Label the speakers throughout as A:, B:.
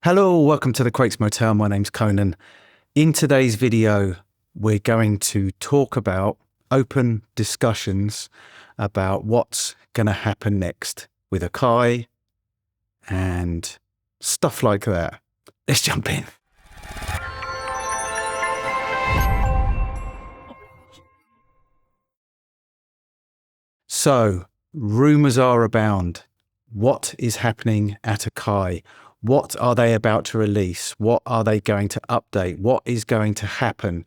A: Hello, welcome to the Quakes Motel. My name's Conan. In today's video, we're going to talk about open discussions about what's going to happen next with Akai and stuff like that. Let's jump in. So, rumors are abound. What is happening at Akai? What are they about to release? What are they going to update? What is going to happen?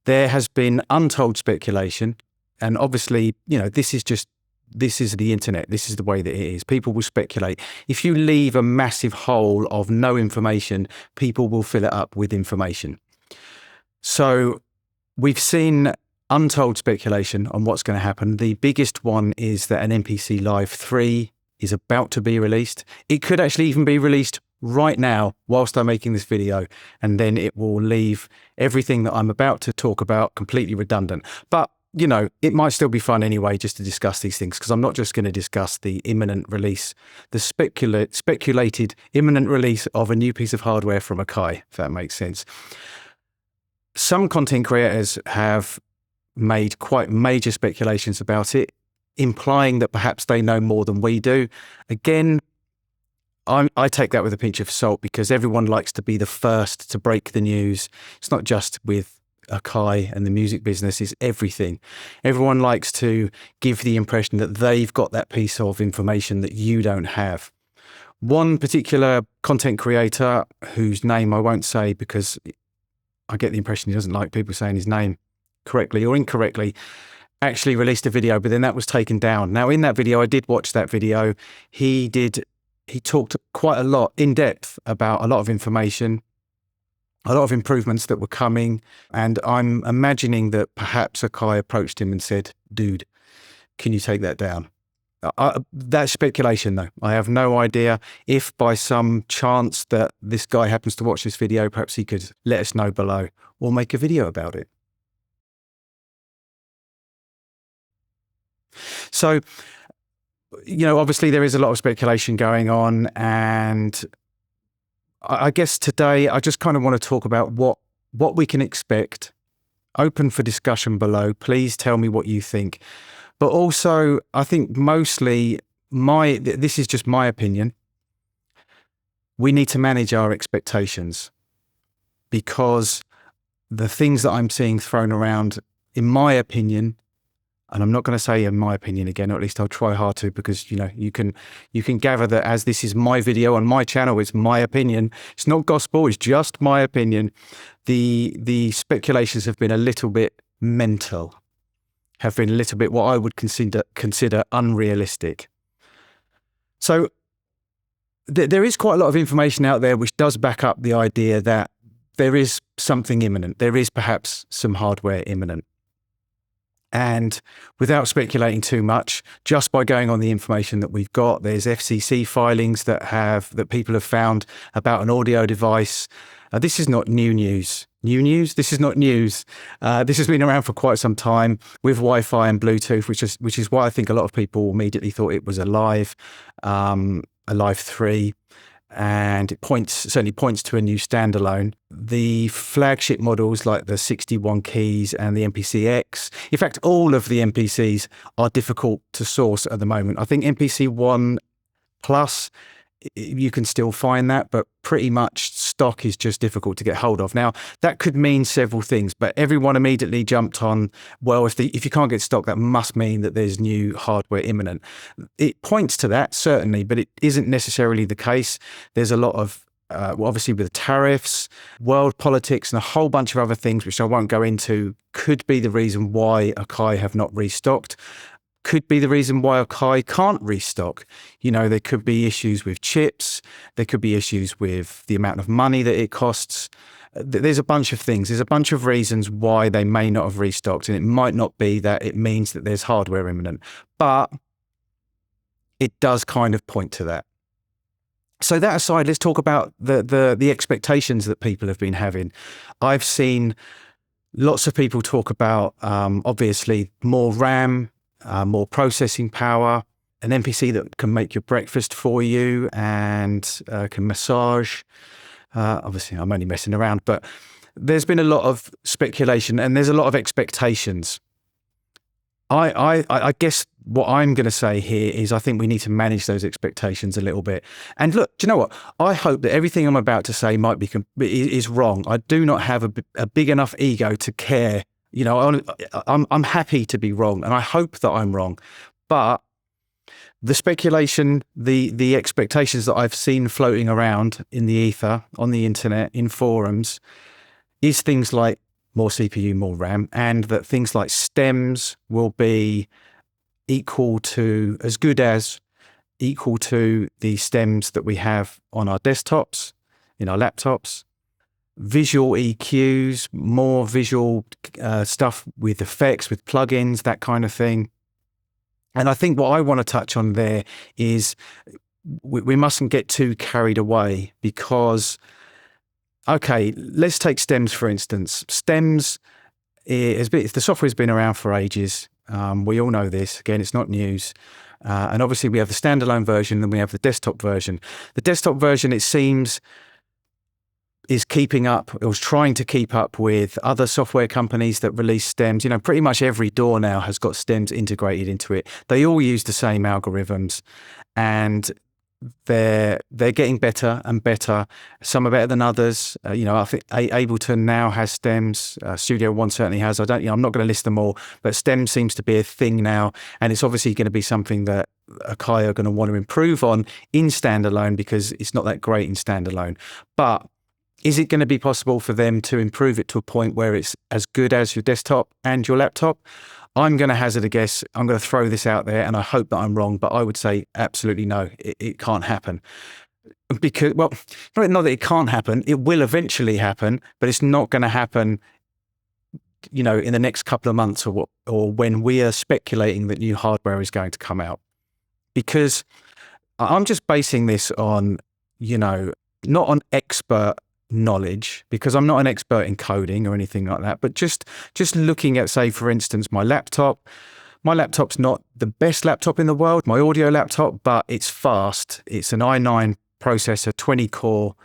A: There has been untold speculation. And obviously, this is the internet. This is the way that it is. People will speculate. If you leave a massive hole of no information, people will fill it up with information. So we've seen untold speculation on what's going to happen. The biggest one is that an MPC Live 3 is about to be released. It could actually even be released right now whilst I'm making this video, and then it will leave everything that I'm about to talk about completely redundant. But it might still be fun anyway just to discuss these things, because I'm not just going to discuss the imminent release, the speculated imminent release of a new piece of hardware from Akai, if that makes sense. Some content creators have made quite major speculations about it, implying that perhaps they know more than we do. Again, I take that with a pinch of salt, because everyone likes to be the first to break the news. It's not just with Akai and the music business, it's everything. Everyone likes to give the impression that they've got that piece of information that you don't have. One particular content creator, whose name I won't say because I get the impression he doesn't like people saying his name correctly or incorrectly, actually released a video, but then that was taken down. Now, in that video, I did watch that video. He talked quite a lot in depth about a lot of information, a lot of improvements that were coming. And I'm imagining that perhaps Akai approached him and said, dude, can you take that down? That's speculation though. I have no idea. If by some chance that this guy happens to watch this video, perhaps he could let us know below or make a video about it. So, obviously there is a lot of speculation going on, and I guess today I just kind of want to talk about what we can expect. Open for discussion below. Please tell me what you think. But also, I think mostly this is just my opinion. We need to manage our expectations, because the things that I'm seeing thrown around, in my opinion, and I'm not going to say in my opinion again, or at least I'll try hard to, because you can gather that as this is my video on my channel, it's my opinion. It's not gospel, it's just my opinion. The speculations have been a little bit mental, have been a little bit what I would consider unrealistic. So there is quite a lot of information out there which does back up the idea that there is something imminent. There is perhaps some hardware imminent. And without speculating too much, just by going on the information that we've got, there's FCC filings that people have found about an audio device. This is not new news. New news? This is not news. This has been around for quite some time with Wi-Fi and Bluetooth, which is why I think a lot of people immediately thought it was a Live 3. And it certainly points to a new standalone. The flagship models like the 61 keys and the MPC-X, in fact, all of the MPCs are difficult to source at the moment. I think MPC 1 Plus, you can still find that, but pretty much stock is just difficult to get hold of. Now, that could mean several things, but everyone immediately jumped on, well, if you can't get stock, that must mean that there's new hardware imminent. It points to that, certainly, but it isn't necessarily the case. There's a lot of, obviously with tariffs, world politics, and a whole bunch of other things, which I won't go into, could be the reason why Akai have not restocked. Could be the reason why Akai can't restock. There could be issues with chips. There could be issues with the amount of money that it costs. There's a bunch of things. There's a bunch of reasons why they may not have restocked. And it might not be that it means that there's hardware imminent, but it does kind of point to that. So that aside, let's talk about the expectations that people have been having. I've seen lots of people talk about, obviously, more RAM, more processing power, an MPC that can make your breakfast for you and can massage. Obviously, I'm only messing around, but there's been a lot of speculation and there's a lot of expectations. I guess what I'm going to say here is I think we need to manage those expectations a little bit. And look, do you know what? I hope that everything I'm about to say might be is wrong. I do not have a big enough ego to care. You know, I'm happy to be wrong, and I hope that I'm wrong. But the speculation, the expectations that I've seen floating around in the ether, on the internet, in forums, is things like more CPU, more RAM, and that things like stems will be equal to the stems that we have on our desktops, in our laptops. Visual EQs, more visual stuff with effects, with plugins, that kind of thing. And I think what I want to touch on there is we mustn't get too carried away because, okay, let's take stems for instance. Stems, the software has been around for ages. We all know this. Again, it's not news. And obviously we have the standalone version and we have the desktop version. The desktop version, it seems, is keeping up, or is trying to keep up with other software companies that release stems. You know, pretty much every DAW now has got stems integrated into it. They all use the same algorithms, and they're getting better and better. Some are better than others. You know, I think Ableton now has stems. Studio One certainly has. I'm not going to list them all, but stem seems to be a thing now, and it's obviously going to be something that Akai are going to want to improve on in standalone because it's not that great in standalone. But is it going to be possible for them to improve it to a point where it's as good as your desktop and your laptop? I'm going to hazard a guess. I'm going to throw this out there, and I hope that I'm wrong, but I would say absolutely no, it can't happen. Because, well, not that it can't happen, it will eventually happen, but it's not going to happen, you know, in the next couple of months or when we are speculating that new hardware is going to come out. Because I'm just basing this on, you know, not on expert knowledge, because I'm not an expert in coding or anything like that, but just looking at, say, for instance, my laptop's not the best laptop in the world, my audio laptop, but it's fast. It's an i9 processor, 20 core.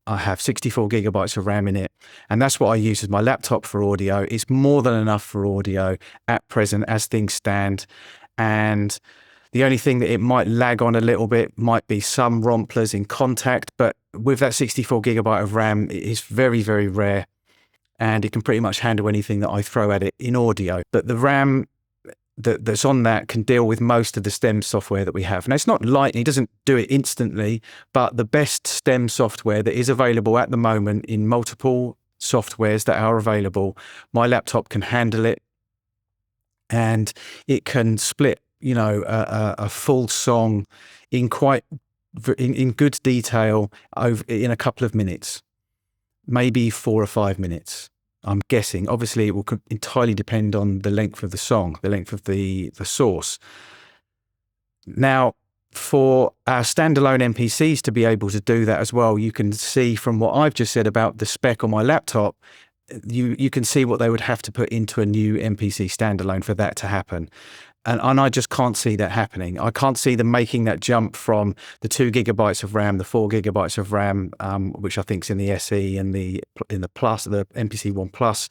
A: I have 64 gigabytes of RAM in it, and that's what I use as my laptop for audio. It's more than enough for audio at present as things stand, and the only thing that it might lag on a little bit might be some romplers in contact, but with that 64 gigabyte of RAM, it's very, very rare, and it can pretty much handle anything that I throw at it in audio. But the RAM that's on that can deal with most of the stem software that we have. Now, it's not lightning, it doesn't do it instantly, but the best stem software that is available at the moment in multiple softwares that are available, my laptop can handle it, and it can split, you know, a full song in good detail in a couple of minutes, maybe 4 or 5 minutes. I'm guessing. Obviously, it will entirely depend on the length of the song, the length of the source. Now, for our standalone MPCs to be able to do that as well, you can see from what I've just said about the spec on my laptop, you can see what they would have to put into a new MPC standalone for that to happen. And I just can't see that happening. I can't see them making that jump from the 2 gigabytes of RAM, the 4 gigabytes of RAM, which I think is in the SE and in the Plus, the MPC One Plus.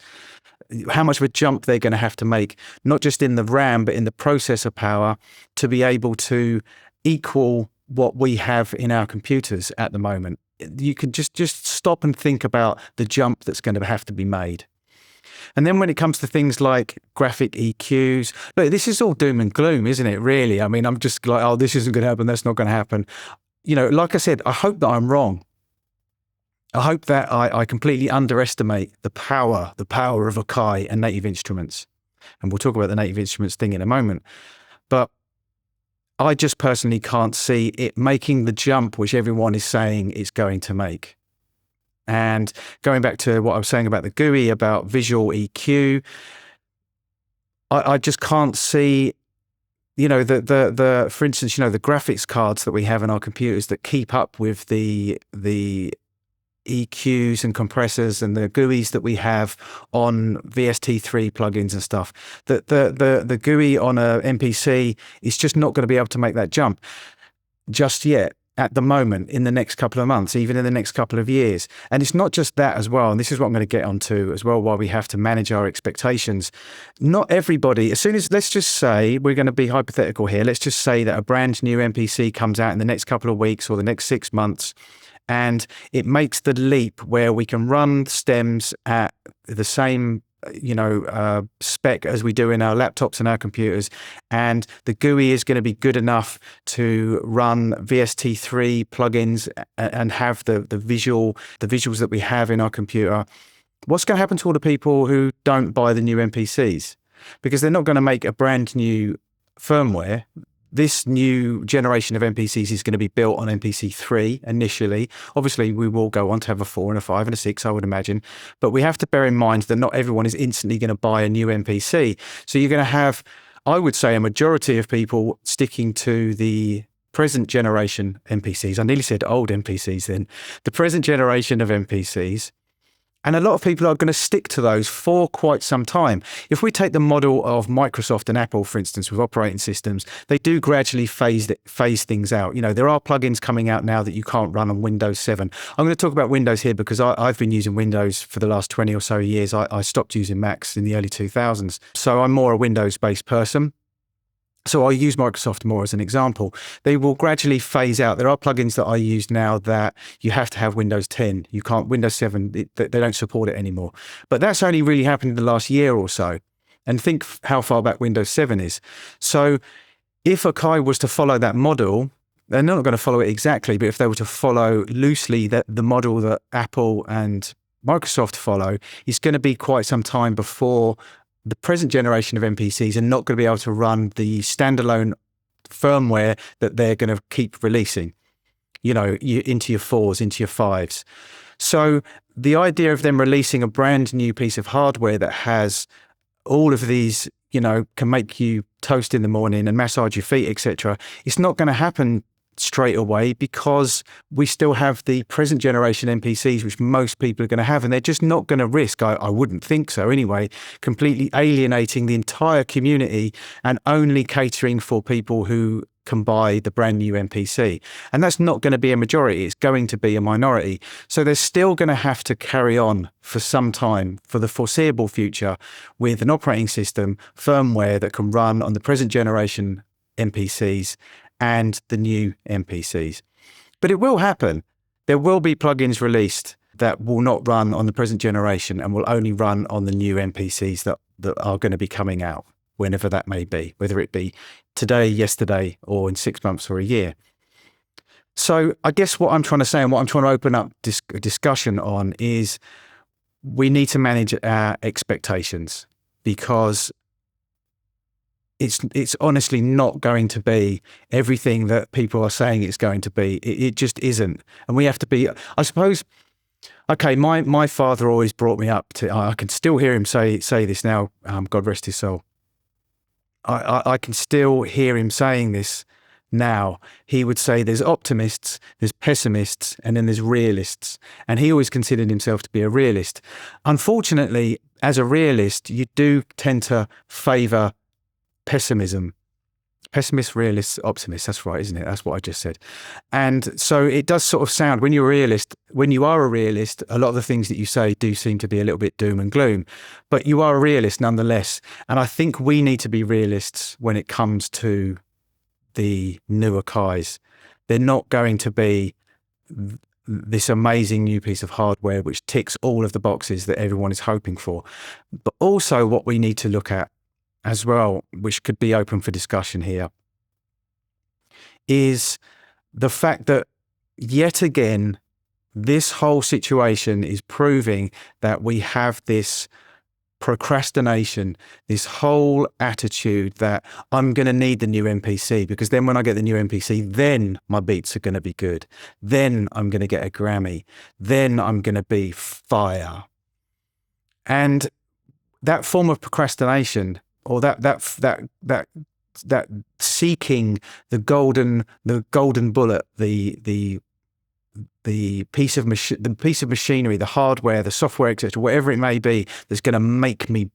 A: How much of a jump they're going to have to make, not just in the RAM, but in the processor power, to be able to equal what we have in our computers at the moment. You can just stop and think about the jump that's going to have to be made. And then when it comes to things like graphic EQs, look, this is all doom and gloom, isn't it, really? I mean, I'm just like, oh, this isn't going to happen, that's not going to happen. You know, like I said, I hope that I'm wrong. I hope that I completely underestimate the power of Akai and Native Instruments. And we'll talk about the Native Instruments thing in a moment. But I just personally can't see it making the jump which everyone is saying it's going to make. And going back to what I was saying about the GUI, about visual EQ, I just can't see, you know, for instance, you know, the graphics cards that we have in our computers that keep up with the EQs and compressors and the GUIs that we have on VST3 plugins and stuff. The GUI on a MPC is just not going to be able to make that jump just yet. at the moment, in the next couple of months, even in the next couple of years. And it's not just that as well. And this is what I'm going to get onto as well, why we have to manage our expectations. Not everybody, as soon as, let's just say, we're going to be hypothetical here. Let's just say that a brand new MPC comes out in the next couple of weeks or the next 6 months, and it makes the leap where we can run stems at the same spec as we do in our laptops and our computers, and the GUI is going to be good enough to run VST3 plugins and have the visuals that we have in our computer. What's going to happen to all the people who don't buy the new MPCs? Because they're not going to make a brand new firmware. This new generation of MPCs is going to be built on MPC 3 initially. Obviously, we will go on to have a 4 and a 5 and a 6, I would imagine. But we have to bear in mind that not everyone is instantly going to buy a new MPC. So you're going to have, I would say, a majority of people sticking to the present generation MPCs. I nearly said old MPCs then. The present generation of MPCs. And a lot of people are going to stick to those for quite some time. If we take the model of Microsoft and Apple, for instance, with operating systems, they do gradually phase things out. There are plugins coming out now that you can't run on Windows 7. I'm going to talk about Windows here because I've been using Windows for the last 20 or so years. I stopped using Macs in the early 2000s. So I'm more a Windows-based person. So I'll use Microsoft more as an example. They will gradually phase out. There are plugins that I use now that you have to have Windows 10. You can't, Windows 7, they don't support it anymore. But that's only really happened in the last year or so. And think how far back Windows 7 is. So if Akai was to follow that model, they're not going to follow it exactly, but if they were to follow loosely the model that Apple and Microsoft follow, it's going to be quite some time before the present generation of MPCs are not going to be able to run the standalone firmware that they're going to keep releasing, into your 4s, into your 5s. So the idea of them releasing a brand new piece of hardware that has all of these, can make you toast in the morning and massage your feet, etc., it's not going to happen straight away because we still have the present generation MPCs, which most people are going to have, and they're just not going to risk, I wouldn't think so anyway, completely alienating the entire community and only catering for people who can buy the brand new MPC. And that's not going to be a majority, it's going to be a minority. So they're still going to have to carry on for some time, for the foreseeable future, with an operating system, firmware that can run on the present generation MPCs and the new MPCs. But it will happen. There will be plugins released that will not run on the present generation and will only run on the new MPCs that are going to be coming out, whenever that may be, whether it be today, yesterday, or in 6 months or a year. So I guess what I'm trying to say and what I'm trying to open up a discussion on is we need to manage our expectations, because it's honestly not going to be everything that people are saying it's going to be. It just isn't. And we have to be, I suppose, okay, my father always brought me up to, I can still hear him say this now, God rest his soul. I can still hear him saying this now. He would say there's optimists, there's pessimists, and then there's realists. And he always considered himself to be a realist. Unfortunately, as a realist, you do tend to favour pessimism. Pessimist, realist, optimist. That's right, isn't it? That's what I just said. And so it does sort of sound, when you are a realist, a lot of the things that you say do seem to be a little bit doom and gloom, but you are a realist nonetheless. And I think we need to be realists when it comes to the new Akais. They're not going to be this amazing new piece of hardware which ticks all of the boxes that everyone is hoping for. But also what we need to look at as well, which could be open for discussion here, is the fact that yet again, this whole situation is proving that we have this procrastination, this whole attitude that I'm going to need the new MPC, because then when I get the new MPC, then my beats are going to be good. Then I'm going to get a Grammy. Then I'm going to be fire. And that form of procrastination, or that seeking the golden bullet, the piece of machinery, the hardware, the software, etc., whatever it may be, that's going to make me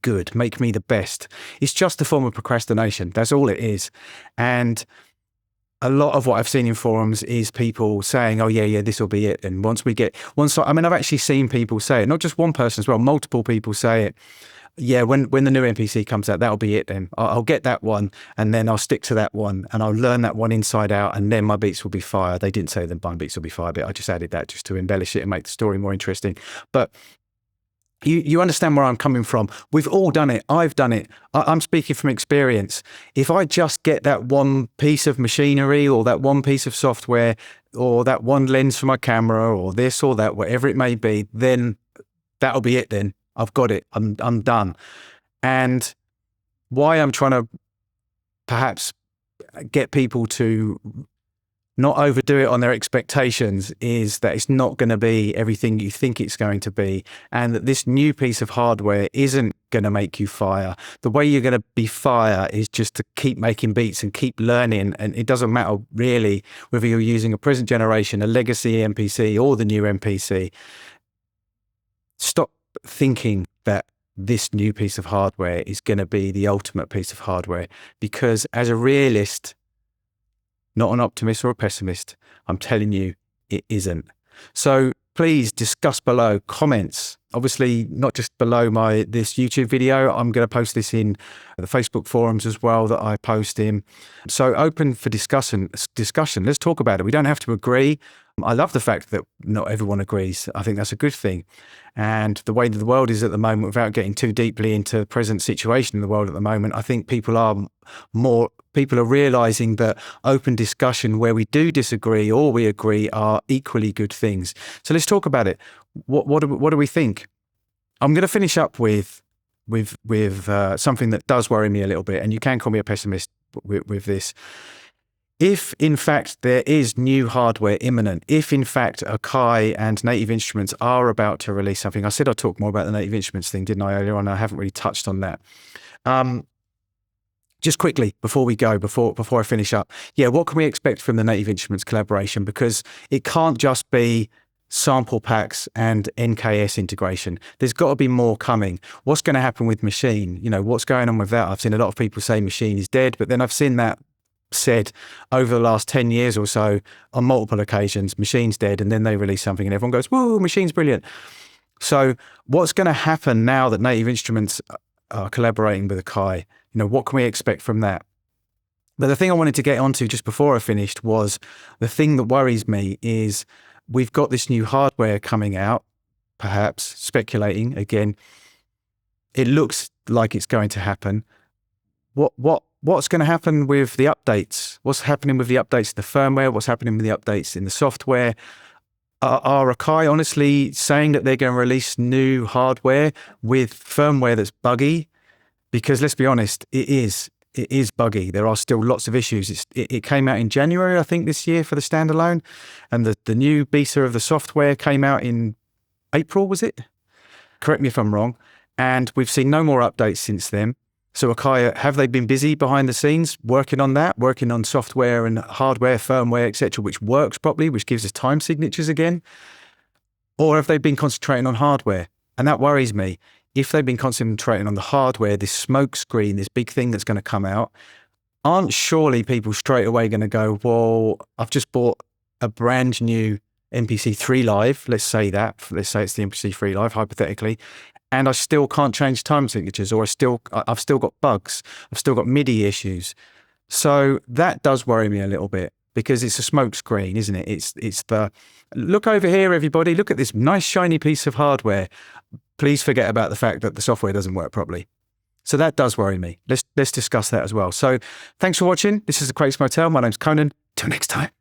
A: good, make me the best. It's just a form of procrastination. That's all it is. And a lot of what I've seen in forums is people saying, oh yeah, this will be it. And I've actually seen people say it, not just one person as well, multiple people say it. Yeah, when the new MPC comes out, that'll be it then. I'll get that one and then I'll stick to that one and I'll learn that one inside out and then my beats will be fire. They didn't say that my beats will be fire, but I just added that just to embellish it and make the story more interesting. But you understand where I'm coming from. We've all done it. I've done it. I'm speaking from experience. If I just get that one piece of machinery or that one piece of software or that one lens for my camera or this or that, whatever it may be, then that'll be it then. I've got it. I'm done. And why I'm trying to perhaps get people to not overdo it on their expectations is that it's not going to be everything you think it's going to be, and that this new piece of hardware isn't going to make you fire. The way you're going to be fire is just to keep making beats and keep learning, and it doesn't matter really whether you're using a present generation, a legacy MPC or the new MPC. Stop thinking that this new piece of hardware is going to be the ultimate piece of hardware, because as a realist, not an optimist or a pessimist, I'm telling you, it isn't. So please discuss below, comments. Obviously, not just below this YouTube video. I'm going to post this in the Facebook forums as well that I post in. So open for discussion. Let's talk about it. We don't have to agree. I love the fact that not everyone agrees. I think that's a good thing. And the way that the world is at the moment, without getting too deeply into the present situation in the world at the moment, I think people are realizing that open discussion where we do disagree or we agree are equally good things. So let's talk about it. What do we think? I'm going to finish up with something that does worry me a little bit, and you can call me a pessimist with this. If in fact there is new hardware imminent, if in fact Akai and Native Instruments are about to release something, I said I'd talk more about the Native Instruments thing, didn't I, earlier on? I haven't really touched on that. Just quickly, before I finish up, what can we expect from the Native Instruments collaboration? Because it can't just be sample packs and NKS integration. There's got to be more coming. What's going to happen with Machine? What's going on with that? I've seen a lot of people say Machine is dead, but then I've seen that said over the last 10 years or so on multiple occasions, Machine's dead, and then they release something and everyone goes, whoa, Machine's brilliant. So what's going to happen now that Native Instruments are collaborating with Akai? What can we expect from that? But the thing I wanted to get onto just before I finished was the thing that worries me is we've got this new hardware coming out, perhaps speculating again. It looks like it's going to happen. What's going to happen with the updates? What's happening with the updates in the firmware? What's happening with the updates in the software? Are Akai honestly saying that they're going to release new hardware with firmware that's buggy? Because let's be honest, it is buggy. There are still lots of issues. It came out in January, I think, this year for the standalone, and the new beta of the software came out in April, was it? Correct me if I'm wrong. And we've seen no more updates since then. So Akai, have they been busy behind the scenes working on that, working on software and hardware, firmware, etc., which works properly, which gives us time signatures again? Or have they been concentrating on hardware? And that worries me. If they've been concentrating on the hardware, this smoke screen, this big thing that's going to come out, aren't surely people straight away going to go, well, I've just bought a brand new MPC3 Live, let's say it's the MPC3 Live, hypothetically, and I still can't change time signatures, or I've still got bugs, I've still got MIDI issues. So that does worry me a little bit, because it's a smoke screen, isn't it? It's the, look over here, everybody, look at this nice shiny piece of hardware. Please forget about the fact that the software doesn't work properly. So that does worry me. Let's discuss that as well. So thanks for watching. This is the Crates Motel. My name's Conan. Till next time.